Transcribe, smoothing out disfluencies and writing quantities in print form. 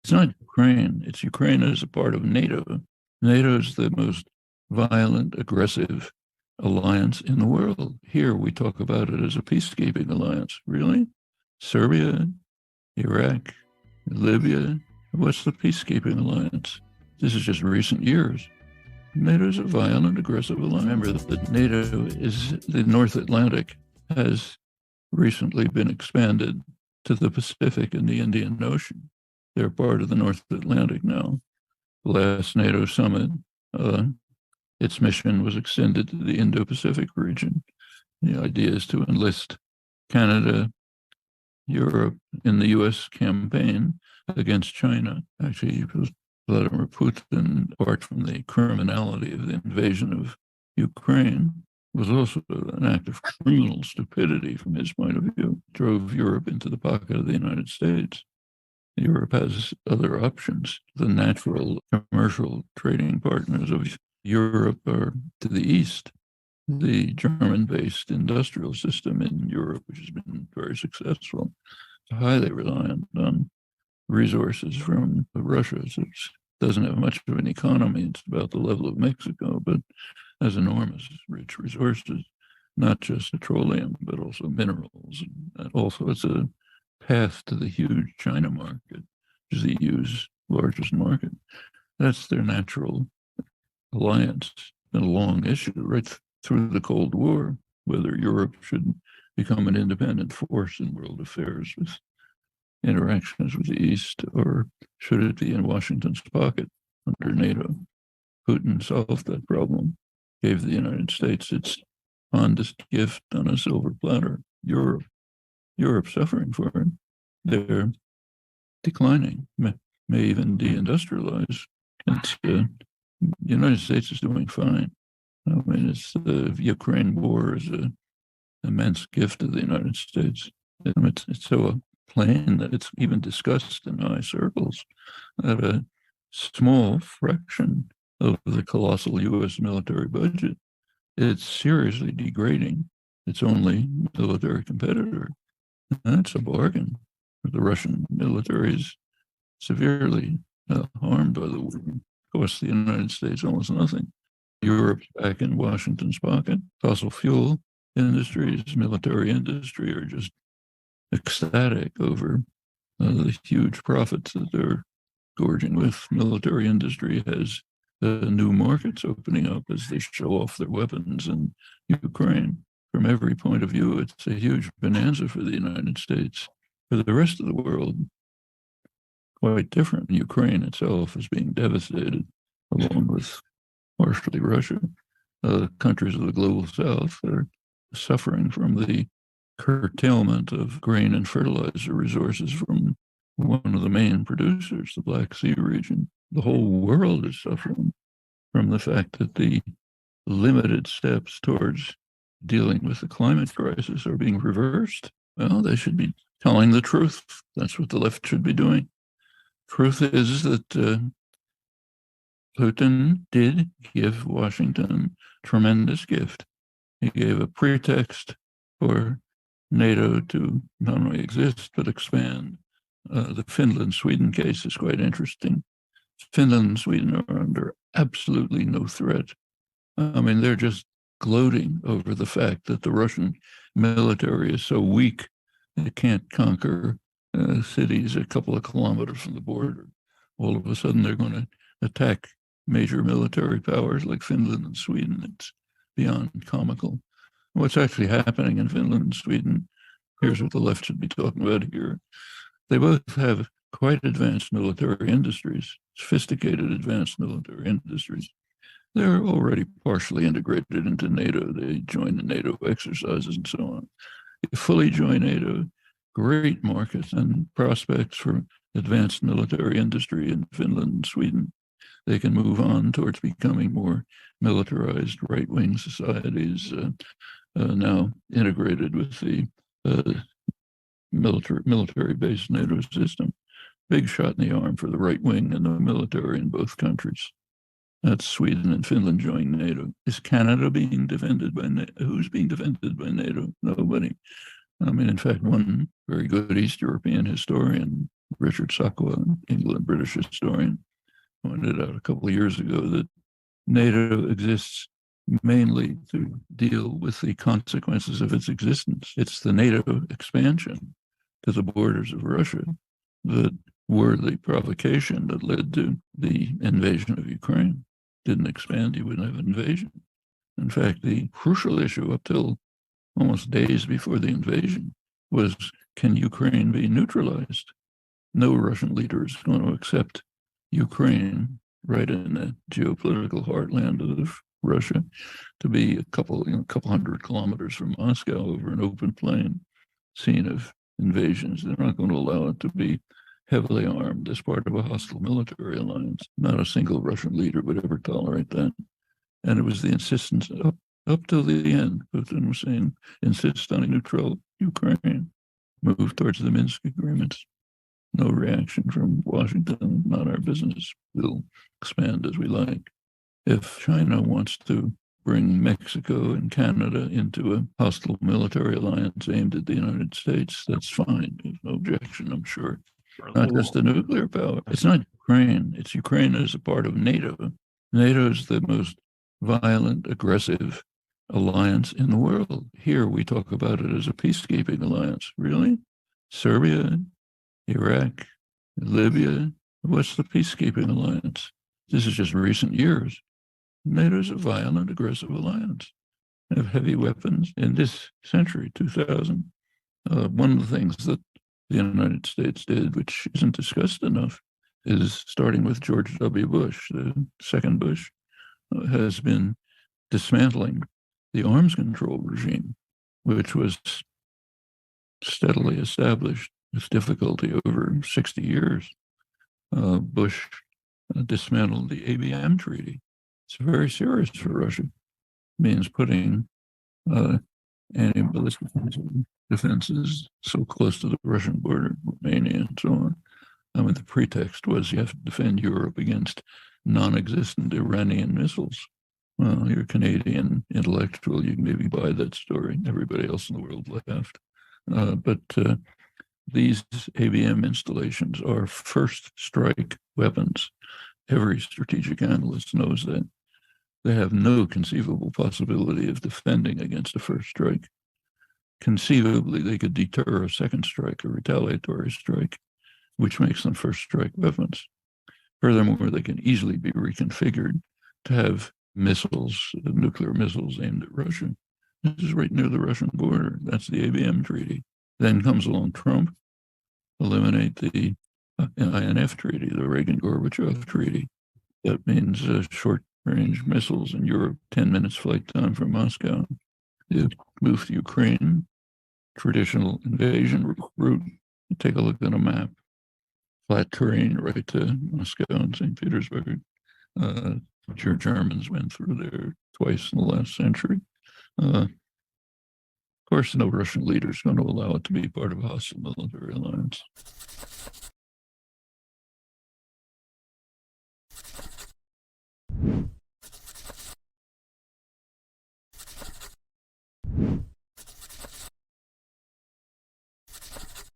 It's not Ukraine. It's Ukraine as a part of NATO. NATO is the most violent, aggressive alliance in the world. Here we talk about it as a peacekeeping alliance. Really? Serbia, Iraq, Libya. What's the peacekeeping alliance? This is just recent years. NATO is a violent, aggressive alliance. Remember that NATO is the North Atlantic has recently been expanded to the Pacific and the Indian Ocean. They're part of the North Atlantic now. The last NATO summit, uh, its mission was extended to the Indo-Pacific region. The idea is to enlist Canada, Europe in the U.S. campaign against China. Actually, Vladimir Putin, apart from the criminality of the invasion of Ukraine, was also an act of criminal stupidity from his point of view, drove Europe into the pocket of the United States. Europe has other options. The natural commercial trading partners of Europe are to the east, the German-based industrial system in Europe, which has been very successful, highly reliant on resources from Russia. So it doesn't have much of an economy. It's about the level of Mexico, but has enormous rich resources, not just petroleum, but also minerals. And also, it's a path to the huge China market, which is the EU's largest market. That's their natural alliance. It's been a long issue right through the Cold War, whether Europe should become an independent force in world affairs with interactions with the East, or should it be in Washington's pocket under NATO? Putin solved that problem, gave the United States its fondest gift on a silver platter, Europe. Europe's suffering for it. They're declining, may even deindustrialize. The United States is doing fine. I mean, it's the Ukraine war is an immense gift to the United States. It's so plain that it's even discussed in high circles that a small fraction of the colossal U.S. military budget, it's seriously degrading its only military competitor. That's a bargain. The Russian military is severely harmed by the war. It costs the United States almost nothing. Europe's back in Washington's pocket. Fossil fuel industries, military industry are just ecstatic over the huge profits that they're gorging with. Military industry has new markets opening up as they show off their weapons in Ukraine. From every point of view, it's a huge bonanza for the United States. For the rest of the world, quite different. Ukraine itself is being devastated, along with partially Russia. Countries of the global south are suffering from the curtailment of grain and fertilizer resources from one of the main producers, the Black Sea region. The whole world is suffering from the fact that the limited steps towards dealing with the climate crisis are being reversed. Well, they should be telling the truth. That's what the left should be doing. Truth is that Putin did give Washington a tremendous gift. He gave a pretext for NATO to not only exist, but expand. The Finland-Sweden case is quite interesting. Finland and Sweden are under absolutely no threat. I mean, they're just gloating over the fact that the Russian military is so weak it can't conquer cities a couple of kilometers from the border. All of a sudden, they're going to attack major military powers like Finland and Sweden. It's beyond comical. What's actually happening in Finland and Sweden, here's what the left should be talking about here. They both have quite advanced military industries, sophisticated advanced military industries. They're already partially integrated into NATO. They join the NATO exercises and so on. You fully join NATO, great markets and prospects for advanced military industry in Finland and Sweden. They can move on towards becoming more militarized right-wing societies, now integrated with the military-based NATO system. Big shot in the arm for the right wing and the military in both countries. That's Sweden and Finland joining NATO. Is Canada being defended by NATO? Who's being defended by NATO? Nobody. I mean, in fact, one very good East European historian Richard Sakwa, an England British historian, pointed out a couple of years ago that NATO exists mainly to deal with the consequences of its existence. It's the NATO expansion to the borders of Russia that were the provocation that led to the invasion of Ukraine. Didn't expand, you wouldn't have invasion. In fact, the crucial issue up till almost days before the invasion was, can Ukraine be neutralized? No Russian leader is going to accept Ukraine, right in the geopolitical heartland of Russia, to be a couple hundred kilometers from Moscow over an open plain, scene of invasions. They're not going to allow it to be heavily armed as part of a hostile military alliance. Not a single Russian leader would ever tolerate that. And it was the insistence up till the end. Putin was saying, insist on a neutral Ukraine, move towards the Minsk agreements. No reaction from Washington, not our business. We'll expand as we like. If China wants to bring Mexico and Canada into a hostile military alliance aimed at the United States, that's fine. There's no objection, I'm sure. Not just the nuclear power. It's not Ukraine. It's Ukraine as a part of NATO. NATO is the most violent, aggressive alliance in the world. Here we talk about it as a peacekeeping alliance. Really? Serbia, Iraq, Libya, what's the peacekeeping alliance? This is just recent years. NATO is a violent, aggressive alliance. They have heavy weapons in this century, 2000. One of the things that the United States did, which isn't discussed enough, is starting with George W. Bush, the second Bush, has been dismantling the arms control regime, which was steadily established with difficulty over 60 years. Bush dismantled the ABM treaty. It's very serious for Russia. It means putting anti-ballistic defenses so close to the Russian border, Romania, and so on. I mean, the pretext was you have to defend Europe against non-existent Iranian missiles. Well, you're a Canadian intellectual, you can maybe buy that story. Everybody else in the world laughed. But these ABM installations are first strike weapons. Every strategic analyst knows that. They have no conceivable possibility of defending against a first strike. Conceivably, they could deter a second strike, a retaliatory strike, which makes them first strike weapons. Furthermore, they can easily be reconfigured to have missiles, nuclear missiles aimed at Russia. This is right near the Russian border. That's the ABM treaty. Then comes along Trump, eliminate the INF treaty, the Reagan-Gorbachev treaty. That means short-range missiles in Europe, 10 minutes flight time from Moscow. You move to Ukraine, traditional invasion route. You take a look at a map, flat terrain right to Moscow and St. Petersburg. Sure, Germans went through there twice in the last century. Of course, no Russian leader is going to allow it to be part of a hostile military alliance.